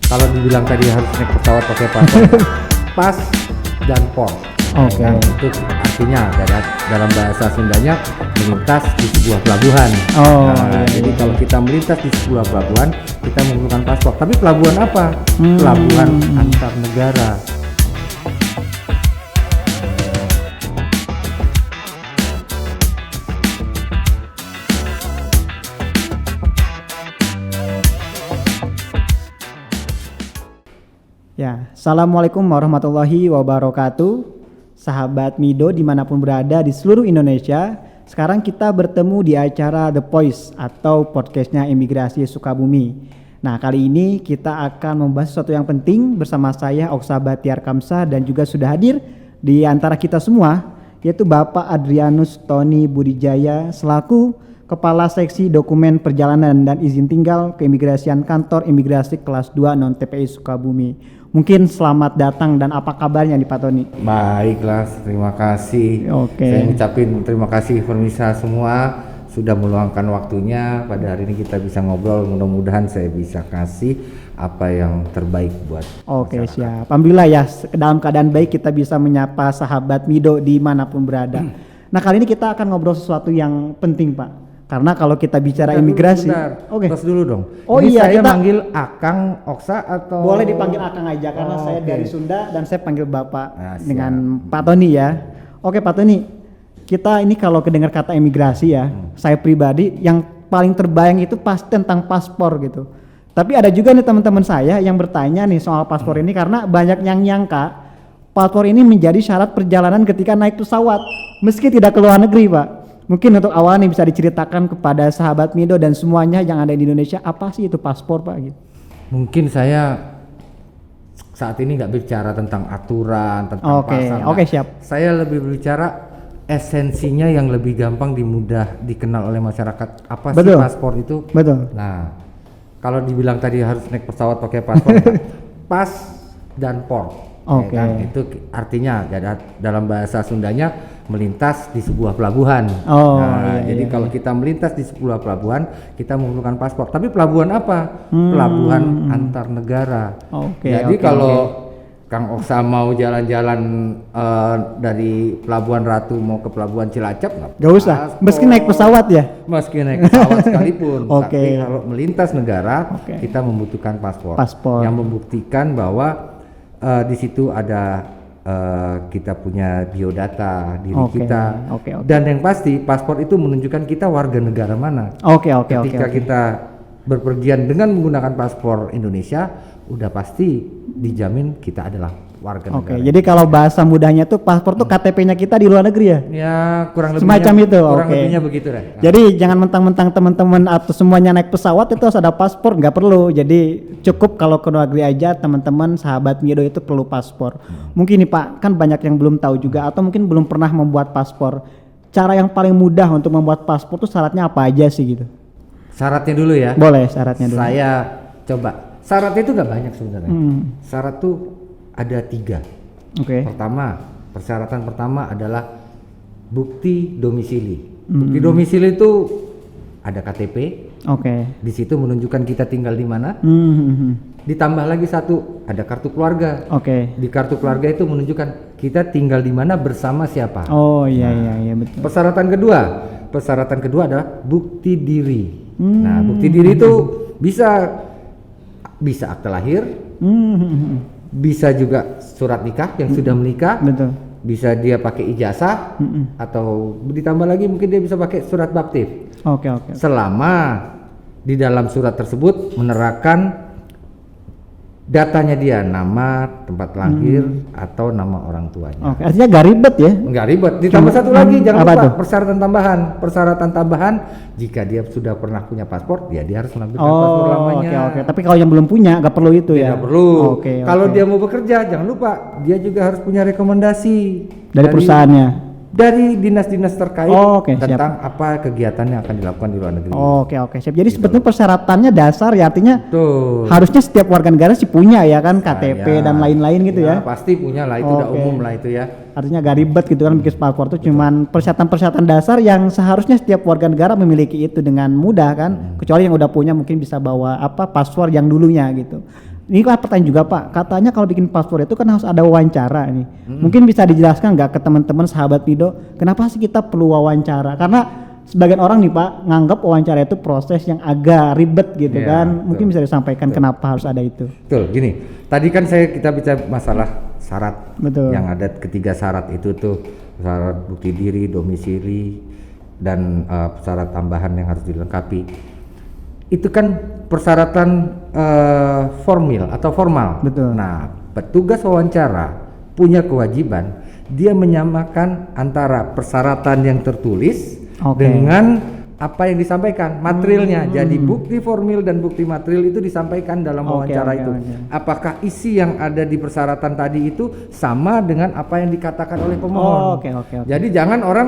Kalau dibilang tadi harus naik pesawat pakai paspor, pas dan port. Oke. Nah, itu artinya dalam bahasa Sundanya melintas di sebuah pelabuhan. Oh, Nah, iya, jadi iya. kalau kita melintas di sebuah pelabuhan, kita memerlukan paspor. Tapi pelabuhan apa? Pelabuhan antar negara. Ya, Assalamualaikum warahmatullahi wabarakatuh. Sahabat Mido dimanapun berada di seluruh Indonesia. Sekarang kita bertemu di acara The Voice atau podcastnya Imigrasi Sukabumi. Nah, kali ini kita akan membahas sesuatu yang penting bersama saya Oksa Batiar Kamsa dan juga sudah hadir di antara kita semua yaitu Bapak Adrianus Tony Budijaya selaku Kepala Seksi Dokumen Perjalanan dan Izin Tinggal Keimigrasian Kantor Imigrasi Kelas 2 Non TPI Sukabumi. Mungkin selamat datang dan apa kabarnya nih Pak Tony? Baiklah, terima kasih. Oke. Saya ucapin terima kasih pemirsa semua sudah meluangkan waktunya. Pada hari ini kita bisa ngobrol, mudah-mudahan saya bisa kasih apa yang terbaik buat Oke, masyarakat. siap. Alhamdulillah ya, dalam keadaan baik kita bisa menyapa sahabat Mido dimanapun berada. Nah, kali ini kita akan ngobrol sesuatu yang penting Pak. Karena kalau kita bicara imigrasi, oke. Tos dulu dong. Oh Ini iya, saya kita manggil Akang Oksa atau boleh dipanggil Akang aja karena Oh, saya oke. dari Sunda dan saya panggil Bapak Nah, siap. dengan Pak Tony ya. Oke Pak Tony, kita ini kalau kedengar kata imigrasi ya, saya pribadi yang paling terbayang itu pasti tentang paspor gitu. Tapi ada juga nih teman-teman saya yang bertanya nih soal paspor ini karena banyak yang nyangka paspor ini menjadi syarat perjalanan ketika naik pesawat meski tidak ke luar negeri Pak. Mungkin untuk awal nih bisa diceritakan kepada sahabat Mido dan semuanya yang ada di Indonesia apa sih itu paspor Pak gitu. Mungkin saya saat ini nggak bicara tentang aturan, tentang Oke, pasal. oke, Nah, siap. Saya lebih berbicara esensinya yang lebih gampang mudah dikenal oleh masyarakat. Apa sih Betul. paspor itu? Betul. Nah, kalau dibilang tadi harus naik pesawat pakai paspor, pas dan port. Oke. Ya kan? Itu artinya dalam bahasa Sundanya melintas di sebuah pelabuhan. Oh, Nah, iya, jadi iya, kalau kita melintas di sebuah pelabuhan, kita memerlukan paspor. Tapi pelabuhan apa? Pelabuhan antar negara. Oke, Jadi oke, kalau Kang Oksa mau jalan-jalan dari Pelabuhan Ratu mau ke Pelabuhan Cilacap, Gak usah, meski naik pesawat ya. Meski naik pesawat sekalipun. Oke. Tapi kalau melintas negara, Oke. kita membutuhkan paspor. Paspor. Yang membuktikan bahwa di situ ada kita punya biodata diri Oke, kita. oke. Dan yang pasti paspor itu menunjukkan kita warga negara mana. Oke. Ketika kita berpergian dengan menggunakan paspor Indonesia, udah pasti dijamin kita adalah warga Oke, negara. jadi kalau bahasa mudahnya tuh paspor tuh KTP-nya kita di luar negeri ya. Ya kurang lebihnya, Semacam itu, kurang oke. lebihnya begitu deh. Nah, Jadi jangan mentang-mentang teman-teman atau semuanya naik pesawat itu harus ada paspor, nggak perlu. Jadi cukup kalau ke luar negeri aja teman-teman sahabat Mido itu perlu paspor. Mungkin nih Pak, kan banyak yang belum tahu juga atau mungkin belum pernah membuat paspor. Cara yang paling mudah untuk membuat paspor tuh syaratnya apa aja sih gitu? syaratnya dulu ya. Boleh syaratnya dulu. Saya coba. Syaratnya itu nggak banyak sebenarnya. Hmm. Syarat tuh ada 3. Oke. Persyaratan pertama adalah bukti domisili. Bukti domisili itu ada KTP, Oke. di situ menunjukkan kita tinggal di mana. Hmm. Ditambah lagi satu, ada kartu keluarga. Oke. Di kartu keluarga itu menunjukkan kita tinggal di mana bersama siapa. Oh iya betul. Persyaratan kedua adalah bukti diri. Nah, bukti diri itu bisa akte lahir, bisa juga surat nikah yang sudah menikah, Betul. bisa dia pakai ijazah, atau ditambah lagi mungkin dia bisa pakai surat baptis. Oke. Selama di dalam surat tersebut menerangkan datanya dia, nama, tempat lahir, atau nama orang tuanya. Oke, artinya gak ribet ya? Enggak ribet. Ditambah satu lagi, jangan apa lupa tuh? persyaratan tambahan. Jika dia sudah pernah punya paspor, ya dia harus menampilkan paspor lamanya. Oke. Tapi kalau yang belum punya nggak perlu itu ya? Tidak perlu. Oke. Kalau dia mau bekerja, jangan lupa dia juga harus punya rekomendasi dari perusahaannya. dari dinas-dinas terkait Oke, siap. tentang apa kegiatan yang akan dilakukan di luar negeri. Oke, siap. Jadi sebetulnya persyaratannya dasar ya, artinya Tuh. harusnya setiap warga negara sih punya ya kan KTP dan lain-lain gitu ya. Pasti punya lah, itu udah Oke. umum lah itu ya. Artinya gak ribet gitu kan bikin paspor tuh cuman persyaratan-persyaratan dasar yang seharusnya setiap warga negara memiliki itu dengan mudah kan. Kecuali yang udah punya mungkin bisa bawa paspor yang dulunya gitu. Ini kan pertanyaan juga Pak, katanya kalau bikin paspor itu kan harus ada wawancara nih. Mungkin bisa dijelaskan nggak ke teman-teman sahabat Mido, kenapa sih kita perlu wawancara? Karena sebagian orang nih Pak nganggap wawancara itu proses yang agak ribet gitu Iya, kan. betul. Mungkin bisa disampaikan kenapa harus ada itu. Betul, gini. Tadi kan kita bicara masalah syarat. Betul. Yang ada ketiga syarat itu tuh, syarat bukti diri, domisili, dan syarat tambahan yang harus dilengkapi. Itu kan persyaratan formil atau formal. Betul. Nah, petugas wawancara punya kewajiban dia menyamakan antara persyaratan yang tertulis Oke. dengan apa yang disampaikan materialnya. Jadi bukti formil dan bukti material itu disampaikan dalam Oke, wawancara oke, itu. oke. Apakah isi yang ada di persyaratan tadi itu sama dengan apa yang dikatakan oleh Oh, pemohon? oke. Jadi jangan orang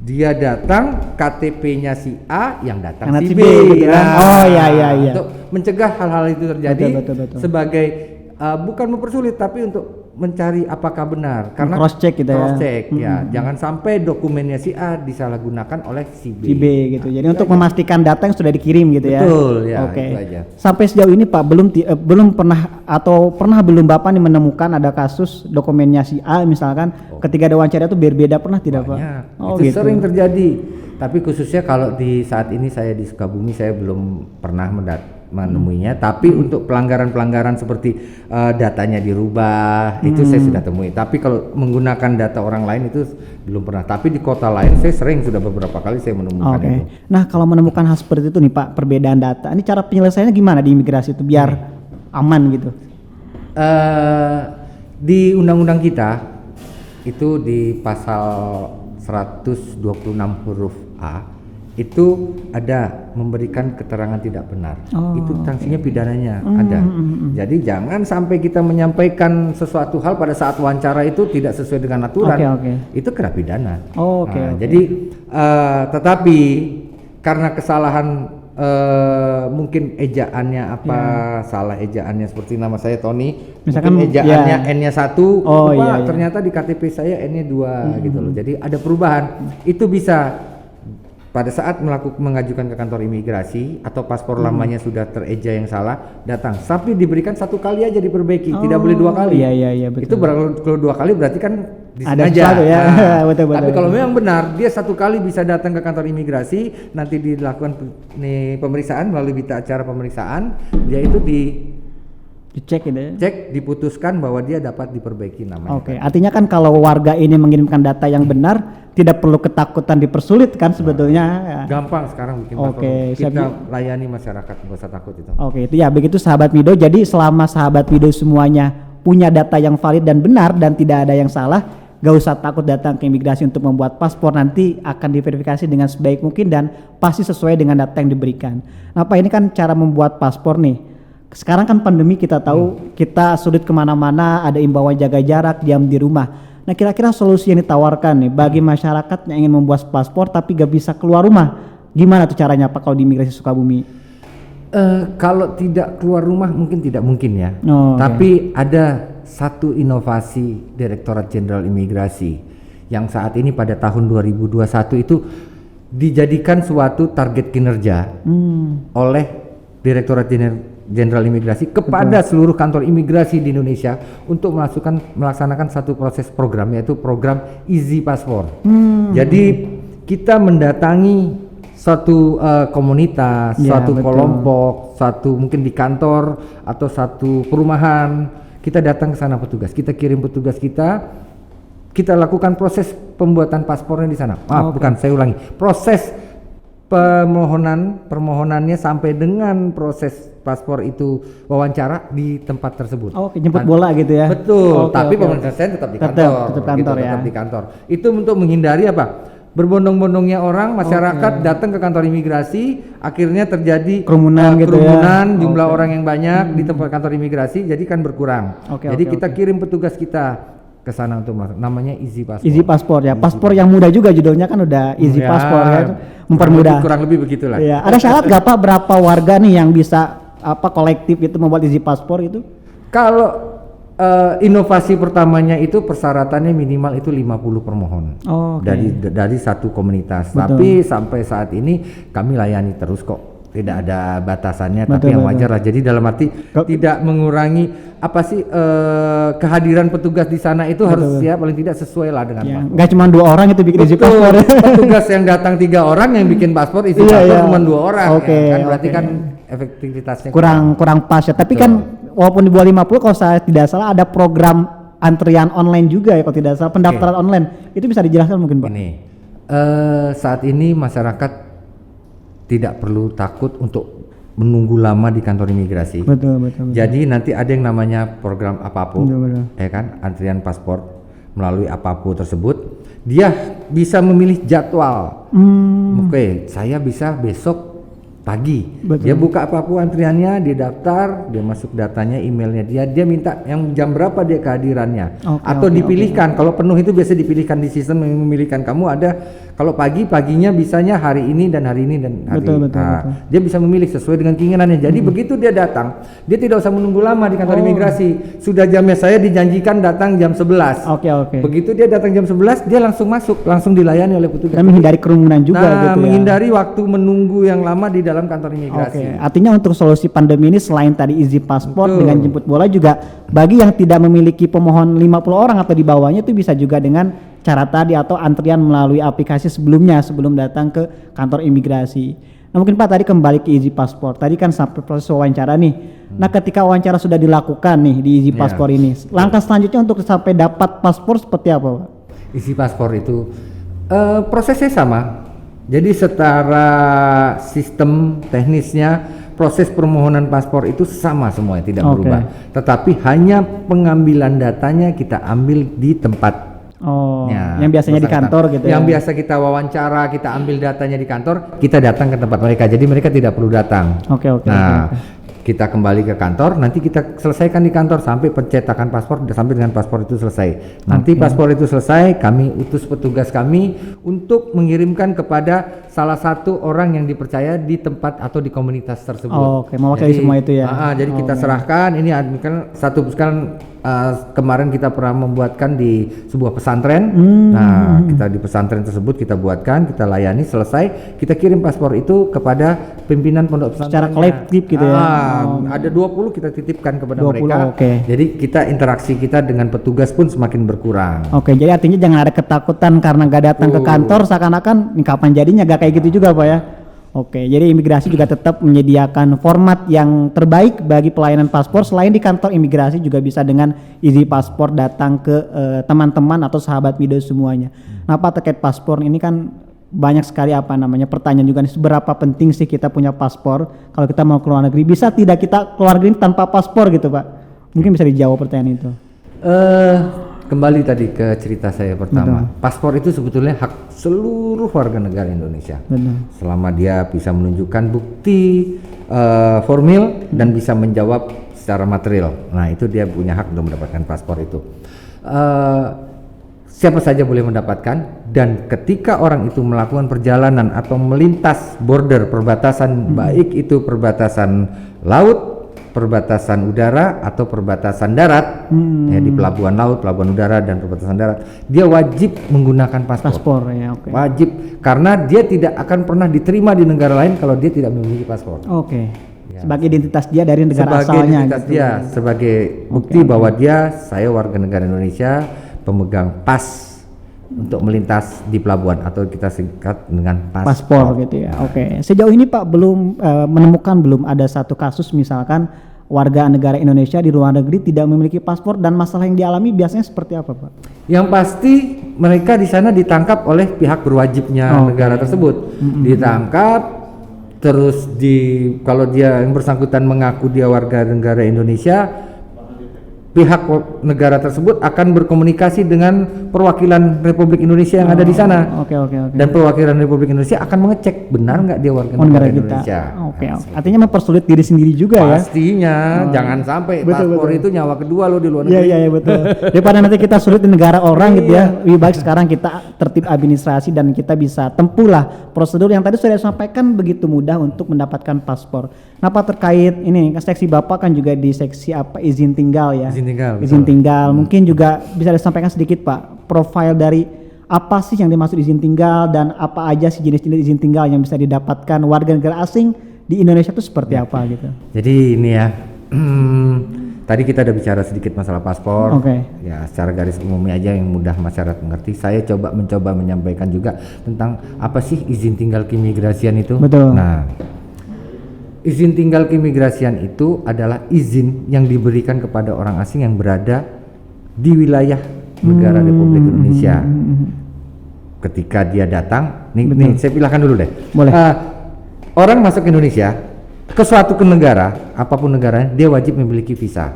dia datang KTP-nya si A yang datang Karena si si B, B gitu kan. Oh, iya. Untuk mencegah hal-hal itu terjadi Betul. sebagai bukan mempersulit tapi untuk mencari apakah benar karena Cross check gitu ya. cross check ya. Jangan sampai dokumennya si A disalahgunakan oleh si B. Si B gitu. Jadi untuk memastikan data yang sudah dikirim gitu ya. Betul, ya, Oke. itu aja. Sampai sejauh ini Pak belum pernah atau pernah belum Bapak nih menemukan ada kasus dokumennya si A misalkan ketika ada wawancara itu berbeda, pernah tidak Pak? Banyak. Oh, Itu gitu. sering terjadi. Tapi khususnya kalau di saat ini saya di Sukabumi saya belum pernah menemuinya. Tapi untuk pelanggaran-pelanggaran seperti datanya dirubah itu saya sudah temui. Tapi kalau menggunakan data orang lain itu belum pernah. Tapi di kota lain saya sering sudah beberapa kali saya menemukan Oke. itu. Nah, kalau menemukan hal seperti itu nih Pak, perbedaan data. Ini cara penyelesaiannya gimana di imigrasi itu biar aman gitu? Di undang-undang kita itu di pasal 126 huruf A itu ada memberikan keterangan tidak benar. Oh, Itu sanksinya pidananya ada. Jadi jangan sampai kita menyampaikan sesuatu hal pada saat wawancara itu tidak sesuai dengan aturan. Oke. Itu kena pidana. Oke. Jadi tetapi karena kesalahan mungkin ejaannya apa salah ejaannya seperti nama saya Tony, Misalkan, mungkin ejaannya N-nya 1, Oh, lupa, iya. ternyata di KTP saya N-nya 2 gitu loh. Jadi ada perubahan. Itu bisa pada saat mengajukan ke kantor imigrasi atau paspor lamanya sudah tereja yang salah, datang. Tapi diberikan 1 kali aja diperbaiki, tidak boleh 2 kali. Iya, betul. Itu kalau 2 kali berarti kan Ada disengaja. sesuatu ya. Betul. Tapi kalau memang benar dia 1 kali bisa datang ke kantor imigrasi, nanti dilakukan pemeriksaan melalui berita acara pemeriksaan, dia itu Dicek gitu ya. dicek, diputuskan bahwa dia dapat diperbaiki namanya. Oke, artinya kan kalau warga ini mengirimkan data yang benar, tidak perlu ketakutan dipersulit kan sebetulnya. Ya. Gampang sekarang bikin Oke, paspor. Kita siap. layani masyarakat, nggak usah takut itu. Oke, itu ya begitu sahabat Mido. Jadi selama sahabat Mido semuanya punya data yang valid dan benar dan tidak ada yang salah, gak usah takut datang ke imigrasi untuk membuat paspor, nanti akan diverifikasi dengan sebaik mungkin dan pasti sesuai dengan data yang diberikan. Nah Pak, ini kan cara membuat paspor nih. Sekarang kan pandemi kita tahu kita sulit kemana-mana, ada imbauan jaga jarak, diam di rumah. Nah kira-kira solusi yang ditawarkan nih bagi masyarakat yang ingin membuat paspor tapi gak bisa keluar rumah, gimana tuh caranya Pak kalau di imigrasi Sukabumi? Kalau tidak keluar rumah mungkin tidak mungkin ya. Oh, Tapi ada satu inovasi Direktorat Jenderal Imigrasi yang saat ini pada tahun 2021 itu dijadikan suatu target kinerja oleh Direktorat Jenderal Imigrasi kepada seluruh kantor imigrasi di Indonesia untuk melaksanakan satu proses program, yaitu program Easy Passport. Jadi kita mendatangi suatu komunitas, Ya, suatu betul. kelompok, satu mungkin di kantor atau satu perumahan, kita datang ke sana petugas, kita kirim petugas kita lakukan proses pembuatan paspornya di sana. Bukan, saya ulangi, proses permohonannya sampai dengan proses paspor itu wawancara di tempat tersebut. Oke, jemput bola gitu ya. Betul, Oke, tapi oke, pemeriksaan saya tetap di Tetap- kantor. tetap kantor ya. Tetap di kantor. Itu untuk menghindari apa? Berbondong-bondongnya orang, masyarakat datang ke kantor imigrasi, akhirnya terjadi Kerumunan gitu ya. kerumunan, jumlah orang yang banyak di tempat kantor imigrasi, jadi kan berkurang. Oke, Jadi oke, kita kirim petugas kita ke sana untuk masuk. Namanya Easy Passport. Easy Passport ya, paspor yang mudah juga judulnya kan udah Easy Ya, Passport ya, mempermudah. kurang lebih begitulah. Iya, ada syarat nggak Pak berapa warga nih yang bisa kolektif itu membuat Easy Passport itu? Kalau inovasi pertamanya itu persyaratannya minimal itu 50 permohon. Oh, oke. Dari satu komunitas. Betul. Tapi sampai saat ini kami layani terus kok. tidak ada batasannya, Betul, tapi yang betul. wajar lah. Jadi dalam arti tidak mengurangi apa sih kehadiran petugas di sana itu harus ya paling tidak sesuai lah dengan Ya, paspor. nggak cuma 2 orang itu bikin izin Betul, paspor. petugas yang datang 3 orang yang bikin paspor isi Iya, paspor iya. cuma 2 orang, Oke, ya kan berarti oke. kan efektivitasnya kurang pas ya. Tapi Betul. kan walaupun di bawah 50 kalau saya tidak salah ada program antrian online juga ya kalau tidak salah, pendaftaran online. Itu bisa dijelaskan mungkin, Pak? Ini saat ini masyarakat tidak perlu takut untuk menunggu lama di kantor imigrasi. Betul. Jadi nanti ada yang namanya program Apapo, Betul. ya kan, antrian paspor melalui Apapo tersebut, dia bisa memilih jadwal. Oke, saya bisa besok pagi. Betul. Dia buka Apapo antriannya, dia daftar, dia masuk datanya, emailnya dia minta yang jam berapa dia kehadirannya, atau dipilihkan. Kalau penuh itu biasa dipilihkan di sistem yang memilihkan kamu ada. Kalau paginya bisanya hari ini dan hari ini dan hari Betul. dia bisa memilih sesuai dengan keinginannya. Jadi begitu dia datang, dia tidak usah menunggu lama di kantor imigrasi. Sudah jamnya saya dijanjikan datang jam 11. Oke. Begitu dia datang jam 11, dia langsung masuk, langsung dilayani oleh petugas. Dan menghindari kerumunan juga gitu ya. Menghindari waktu menunggu yang lama di dalam kantor imigrasi. Oke, artinya untuk solusi pandemi ini selain tadi izin paspor Betul. dengan jemput bola juga bagi yang tidak memiliki pemohon 50 orang atau di bawahnya itu bisa juga dengan cara tadi atau antrian melalui aplikasi sebelum datang ke kantor imigrasi. Nah mungkin Pak tadi kembali ke izin paspor. Tadi kan sampai proses wawancara nih. Nah ketika wawancara sudah dilakukan nih di izin paspor ini, langkah selanjutnya untuk sampai dapat paspor seperti apa Pak? Isi paspor itu prosesnya sama. Jadi setara sistem teknisnya proses permohonan paspor itu sama semuanya, tidak berubah. Tetapi hanya pengambilan datanya kita ambil di tempat. Yang biasanya di kantor gitu Yang biasa kita wawancara, kita ambil datanya di kantor, kita datang ke tempat mereka. Jadi mereka tidak perlu datang. Nah, kita kembali ke kantor, nanti kita selesaikan di kantor sampai pencetakan paspor, sampai dengan paspor itu selesai. Nanti paspor itu selesai, kami utus petugas kami untuk mengirimkan kepada salah satu orang yang dipercaya di tempat atau di komunitas tersebut. Mewakili semua itu ya. Jadi kita serahkan, ini kan kemarin kita pernah membuatkan di sebuah pesantren. Nah, kita di pesantren tersebut kita buatkan, kita layani, selesai, kita kirim paspor itu kepada pimpinan pondok pesantren. Secara kolektif gitu ya. Ada 20 kita titipkan kepada 20, mereka. Jadi kita interaksi kita dengan petugas pun semakin berkurang. Jadi artinya jangan ada ketakutan karena nggak datang ke kantor seakan-akan ini kapan jadinya, gak kayak gitu juga Pak ya. Jadi imigrasi juga tetap menyediakan format yang terbaik bagi pelayanan paspor. Selain di kantor imigrasi juga bisa dengan izin paspor datang ke teman-teman atau sahabat Mido semuanya. Nah Pak terkait paspor ini kan banyak sekali pertanyaan juga nih, seberapa penting sih kita punya paspor kalau kita mau ke luar negeri? Bisa tidak kita keluar negeri tanpa paspor gitu Pak? Mungkin bisa dijawab pertanyaan itu. Kembali tadi ke cerita saya pertama. Paspor itu sebetulnya hak seluruh warga negara Indonesia. Selama dia bisa menunjukkan bukti formil dan bisa menjawab secara material. Nah, itu dia punya hak untuk mendapatkan paspor itu. Siapa saja boleh mendapatkan, dan ketika orang itu melakukan perjalanan atau melintas border perbatasan, baik itu perbatasan laut, perbatasan udara atau perbatasan darat, di pelabuhan laut, pelabuhan udara dan perbatasan darat, dia wajib menggunakan paspor. Wajib, karena dia tidak akan pernah diterima di negara lain kalau dia tidak memiliki paspor. Sebagai identitas dia dari negara sebagai asalnya identitas gitu. dia, sebagai bukti bahwa saya warga negara Indonesia, pemegang pas untuk melintas di pelabuhan atau kita singkat dengan paspor gitu ya. Sejauh ini Pak belum menemukan belum ada satu kasus misalkan warga negara Indonesia di luar negeri tidak memiliki paspor, dan masalah yang dialami biasanya seperti apa Pak? Yang pasti mereka di sana ditangkap oleh pihak berwajibnya negara tersebut. Ditangkap, terus kalau dia yang bersangkutan mengaku dia warga negara Indonesia, pihak negara tersebut akan berkomunikasi dengan perwakilan Republik Indonesia yang ada di sana. Dan perwakilan Republik Indonesia akan mengecek benar nggak dia warga negara Indonesia. Artinya mempersulit diri sendiri juga ya. Pastinya, jangan sampai paspor itu nyawa kedua lo di luar negeri. Iya betul. Daripada nanti kita sulit di negara orang gitu ya. Lebih baik sekarang kita tertib administrasi dan kita bisa tempuhlah prosedur yang tadi sudah disampaikan begitu mudah untuk mendapatkan paspor. Nah Pak terkait ini seksi Bapak kan juga di seksi izin tinggal ya. Izin tinggal. Mungkin juga bisa disampaikan sedikit Pak profil dari apa sih yang dimaksud izin tinggal dan apa aja sih jenis-jenis izin tinggal yang bisa didapatkan warga negara asing di Indonesia tuh seperti apa gitu. Jadi ini ya, tadi kita udah bicara sedikit masalah paspor. Ya, secara garis umumnya aja yang mudah masyarakat mengerti. Saya mencoba menyampaikan juga tentang apa sih izin tinggal keimigrasian itu. Betul. Nah, izin tinggal keimigrasian itu adalah izin yang diberikan kepada orang asing yang berada di wilayah negara Republik Indonesia. Ketika dia datang, nih saya pilahkan dulu deh. Boleh. Orang masuk Indonesia ke suatu negara, apapun negaranya, dia wajib memiliki visa.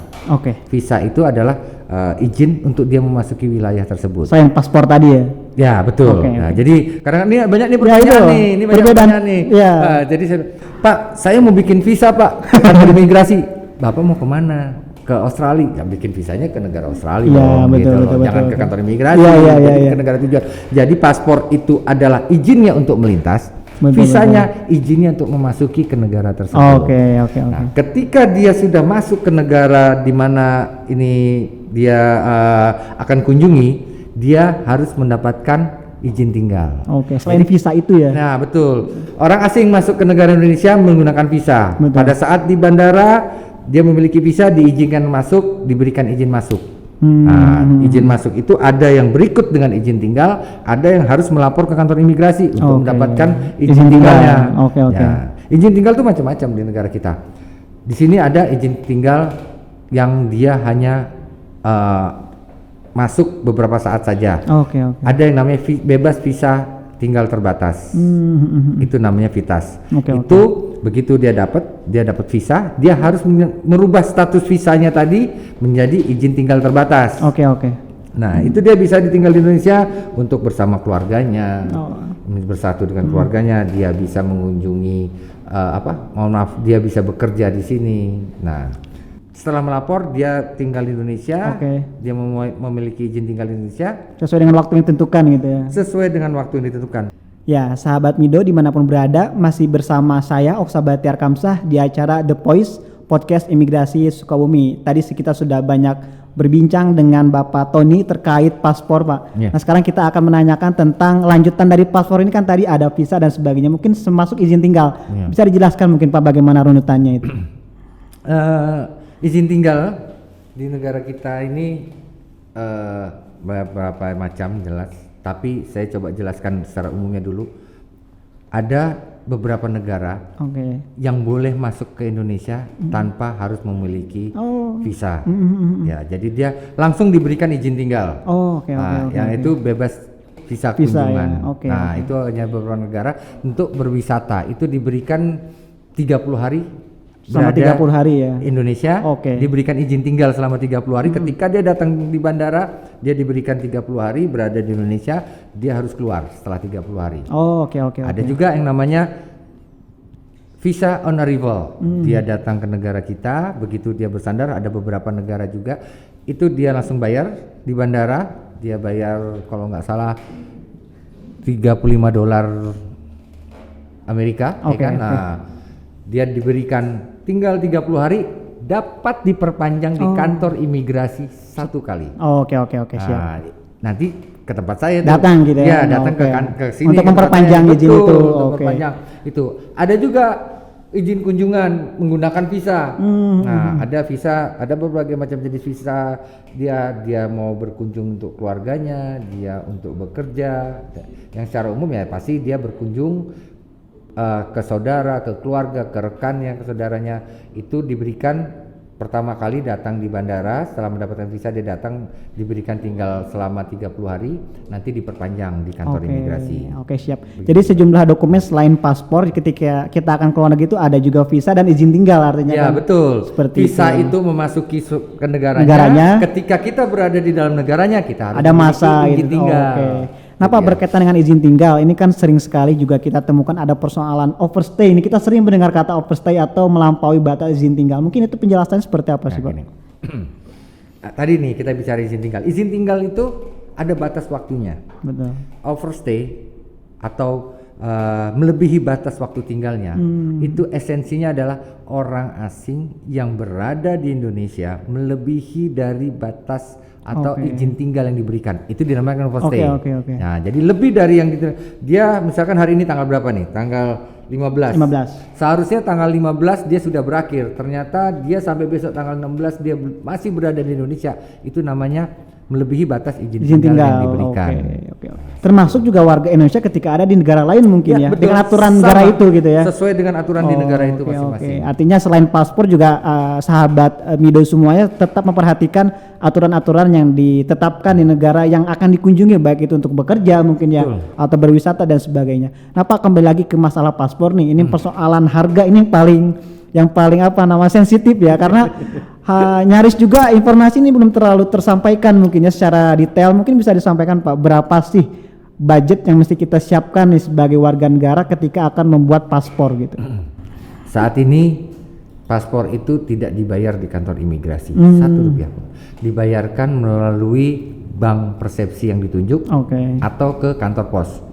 Visa itu adalah izin untuk dia memasuki wilayah tersebut. Yang paspor tadi ya? Ya betul. Nah, jadi karena ini banyak nih pertanyaan ini banyak pertanyaan nih. Jadi Pak, saya mau bikin visa Pak, kantor imigrasi. Bapak mau kemana? Ke Australia, ya bikin visanya ke negara Australia dong, betul, jangan ke kantor imigrasi, ke negara tujuan. Jadi paspor itu adalah izinnya untuk melintas, visanya izinnya untuk memasuki ke negara tersebut. Nah, ketika dia sudah masuk ke negara di mana ini dia akan kunjungi, dia harus mendapatkan izin tinggal. Selain visa itu ya. Nah, betul. Orang asing masuk ke negara Indonesia menggunakan visa. Pada saat di bandara dia memiliki visa, diizinkan masuk, diberikan izin masuk. Nah, izin masuk itu ada yang berikut dengan izin tinggal, ada yang harus melapor ke kantor imigrasi untuk mendapatkan izin tinggalnya. Ya, izin tinggal itu macam-macam di negara kita. Di sini ada izin tinggal yang dia hanya masuk beberapa saat saja. Ada yang namanya bebas visa tinggal terbatas. Itu namanya VITAS. Itu begitu dia dapat visa, dia harus merubah status visanya tadi menjadi izin tinggal terbatas. Nah, itu dia bisa ditinggal di Indonesia untuk bersama keluarganya, bersatu dengan keluarganya, dia bisa mengunjungi dia bisa bekerja di sini. Nah, setelah melapor dia tinggal di Indonesia, dia memiliki izin tinggal di Indonesia sesuai dengan waktu yang ditentukan gitu ya. Sesuai dengan waktu yang ditentukan. Ya, sahabat Mido dimanapun berada, masih bersama saya Oksa Batiar Kamsah di acara The Voice Podcast Imigrasi Sukabumi. Tadi kita sudah banyak berbincang dengan Bapak Tony terkait paspor, Pak. Nah, sekarang kita akan menanyakan tentang lanjutan dari paspor ini. Kan tadi ada visa dan sebagainya, mungkin termasuk izin tinggal. Bisa dijelaskan mungkin Pak bagaimana runutannya itu? Izin tinggal di negara kita ini beberapa macam jelas. Tapi saya coba jelaskan secara umumnya dulu. Ada beberapa negara yang boleh masuk ke Indonesia tanpa harus memiliki visa. Ya, jadi dia langsung diberikan izin tinggal. Yang itu bebas visa kunjungan. Itu hanya beberapa negara untuk berwisata. Itu diberikan 30 hari. Selama 30 hari ya. Indonesia diberikan izin tinggal selama 30 hari. Ketika dia datang di bandara, dia diberikan 30 hari berada di Indonesia, dia harus keluar setelah 30 hari. Ada juga yang namanya visa on arrival. Dia datang ke negara kita, begitu dia bersandar, ada beberapa negara juga itu dia langsung bayar di bandara, dia bayar kalau nggak salah $35 Amerika, dia diberikan tinggal 30 hari, dapat diperpanjang di kantor imigrasi 1 kali. Siap. Nanti ke tempat saya datang gitu ya. Datang ke sini untuk memperpanjang izin itu. Memperpanjang itu. Ada juga izin kunjungan menggunakan visa. Nah, ada visa, ada berbagai macam jenis visa. Dia mau berkunjung untuk keluarganya, dia untuk bekerja. Yang secara umum ya pasti dia berkunjung ke saudara, ke keluarga, ke rekannya, ke saudaranya. Itu diberikan pertama kali datang di bandara, setelah mendapatkan visa dia datang, diberikan tinggal selama 30 hari, nanti diperpanjang di kantor imigrasi. Siap. Begitu. Jadi sejumlah dokumen selain paspor ketika kita akan keluar negeri itu ada juga visa dan izin tinggal artinya. Ya, betul. Seperti visa itu memasuki ke negaranya. Ketika kita berada di dalam negaranya kita harus ada masa izin tinggal. Nah, Pak, berkaitan dengan izin tinggal, ini kan sering sekali juga kita temukan ada persoalan overstay. Ini kita sering mendengar kata overstay atau melampaui batas izin tinggal. Mungkin itu penjelasannya seperti apa sih, Pak? Tadi nih kita bicara izin tinggal. Izin tinggal itu ada batas waktunya. Betul. Overstay atau melebihi batas waktu tinggalnya, itu esensinya adalah orang asing yang berada di Indonesia melebihi dari batas atau izin tinggal yang diberikan, itu dinamakan overstay. Nah, jadi lebih dari yang dia misalkan hari ini tanggal berapa nih? Tanggal 15. Seharusnya tanggal 15 dia sudah berakhir. Ternyata dia sampai besok tanggal 16 dia masih berada di Indonesia. Itu namanya melebihi batas izin tinggal yang diberikan. Oke. Termasuk juga warga Indonesia ketika ada di negara lain mungkin ya, dengan aturan negara itu gitu ya. Sesuai dengan aturan di negara itu masing-masing. Artinya selain paspor juga sahabat Mido semuanya tetap memperhatikan aturan-aturan yang ditetapkan di negara yang akan dikunjungi, baik itu untuk bekerja mungkin ya, atau berwisata dan sebagainya. Nah Pak, kembali lagi ke masalah paspor nih, ini persoalan harga ini yang paling sensitif ya, karena nyaris juga informasi ini belum terlalu tersampaikan mungkin ya secara detail. Mungkin bisa disampaikan Pak, berapa sih budget yang mesti kita siapkan nih sebagai warga negara ketika akan membuat paspor gitu? Saat ini paspor itu tidak dibayar di kantor imigrasi, Rp1 pun. Dibayarkan melalui bank persepsi yang ditunjuk atau ke kantor pos.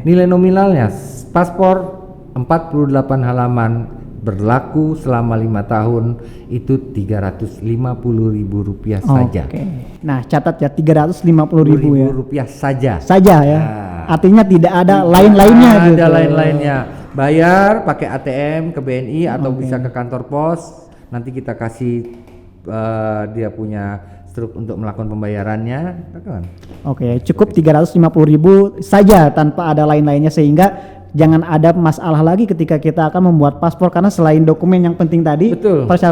Nilai nominalnya paspor 48 halaman berlaku selama 5 tahun itu Rp350.000 saja. Nah catat ya, Rp350.000 ya. Rupiah saja. Ya. Artinya tidak ada lain-lainnya gitu. Ada lain-lainnya. Bayar pakai ATM ke BNI atau bisa ke kantor pos. Nanti kita kasih dia punya struk untuk melakukan pembayarannya. Cukup 350.000 saja tanpa ada lain-lainnya, sehingga jangan ada masalah lagi ketika kita akan membuat paspor, karena selain dokumen yang penting tadi,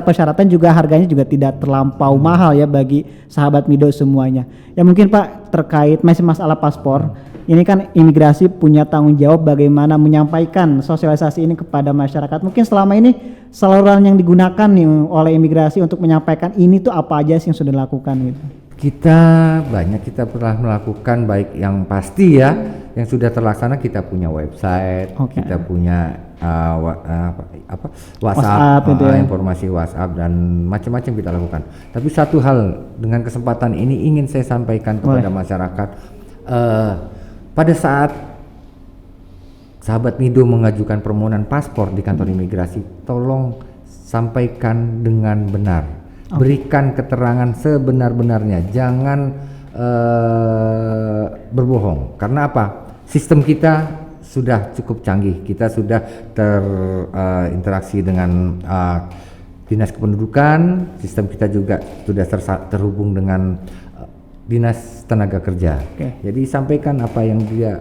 persyaratan juga harganya juga tidak terlampau mahal ya bagi sahabat Mido semuanya. Ya mungkin Pak, terkait masih masalah paspor, ini kan imigrasi punya tanggung jawab bagaimana menyampaikan sosialisasi ini kepada masyarakat. Mungkin selama ini saluran yang digunakan nih oleh imigrasi untuk menyampaikan ini tuh apa aja sih yang sudah dilakukan gitu? Kita pernah melakukan, baik yang pasti ya, yang sudah terlaksana. Kita punya website, kita punya WhatsApp informasi WhatsApp dan macam-macam kita lakukan. Tapi satu hal dengan kesempatan ini ingin saya sampaikan kepada masyarakat, pada saat sahabat Mido mengajukan permohonan paspor di kantor imigrasi, tolong sampaikan dengan benar. Berikan keterangan sebenar-benarnya, jangan berbohong. Karena apa? Sistem kita sudah cukup canggih, kita sudah terinteraksi dengan dinas kependudukan, sistem kita juga sudah terhubung dengan dinas tenaga kerja. Jadi sampaikan apa yang dia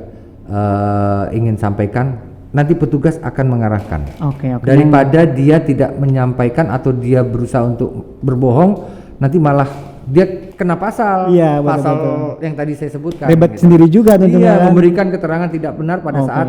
ingin sampaikan. Nanti petugas akan mengarahkan. Daripada dia tidak menyampaikan atau dia berusaha untuk berbohong, nanti malah dia kena pasal. Pasal yang tadi saya sebutkan. Ribet sendiri juga tentunya. Memberikan keterangan tidak benar pada saat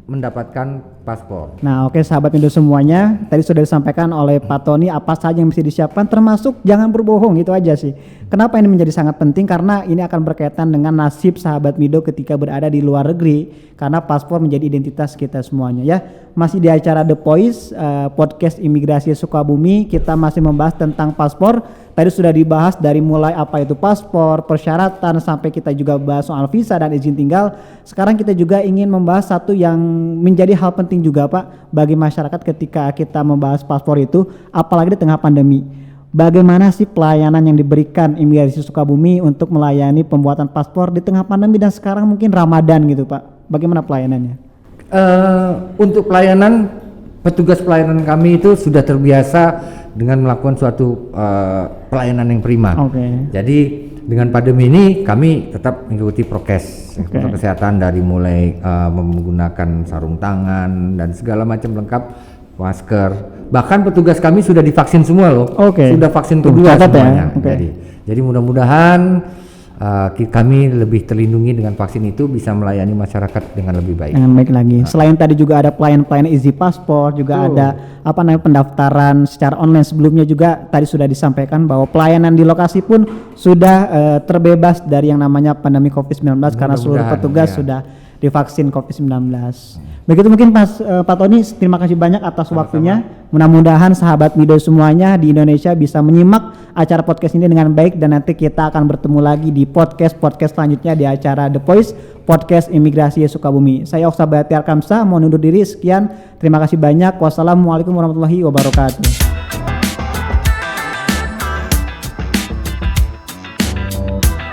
mendapatkan paspor. Nah, sahabat Mido semuanya, tadi sudah disampaikan oleh Pak Tony apa saja yang mesti disiapkan, termasuk jangan berbohong, itu aja sih. Kenapa ini menjadi sangat penting? Karena ini akan berkaitan dengan nasib sahabat Mido ketika berada di luar negeri, karena paspor menjadi identitas kita semuanya ya. Masih di acara The Voice, podcast Imigrasi Sukabumi, kita masih membahas tentang paspor. Tadi sudah dibahas dari mulai apa itu paspor, persyaratan, sampai kita juga bahas soal visa dan izin tinggal. Sekarang kita juga ingin membahas satu yang menjadi hal penting juga Pak bagi masyarakat ketika kita membahas paspor itu, apalagi di tengah pandemi. Bagaimana sih pelayanan yang diberikan Imigrasi Sukabumi untuk melayani pembuatan paspor di tengah pandemi dan sekarang mungkin Ramadan gitu Pak? Bagaimana pelayanannya? Untuk pelayanan, petugas pelayanan kami itu sudah terbiasa dengan melakukan suatu pelayanan yang prima. Jadi dengan pandemi ini kami tetap mengikuti prokes kesehatan, dari mulai menggunakan sarung tangan dan segala macam lengkap, masker. Bahkan petugas kami sudah divaksin semua loh. Sudah vaksin kedua semuanya. Jadi mudah-mudahan kami lebih terlindungi dengan vaksin itu, bisa melayani masyarakat dengan lebih baik. Dengan baik lagi. Selain tadi juga ada pelayanan easy paspor, juga ada pendaftaran secara online sebelumnya juga tadi sudah disampaikan bahwa pelayanan di lokasi pun sudah terbebas dari yang namanya pandemi COVID-19 karena seluruh petugas sudah divaksin COVID-19. Begitu mungkin Pak Tony, terima kasih banyak atas waktunya. Mudah-mudahan sahabat Mido semuanya di Indonesia bisa menyimak acara podcast ini dengan baik, dan nanti kita akan bertemu lagi di podcast selanjutnya di acara The Voice, podcast Imigrasi Sukabumi. Saya Oksa Bayatiar Kamsa, mau undur diri, sekian. Terima kasih banyak. Wassalamualaikum warahmatullahi wabarakatuh.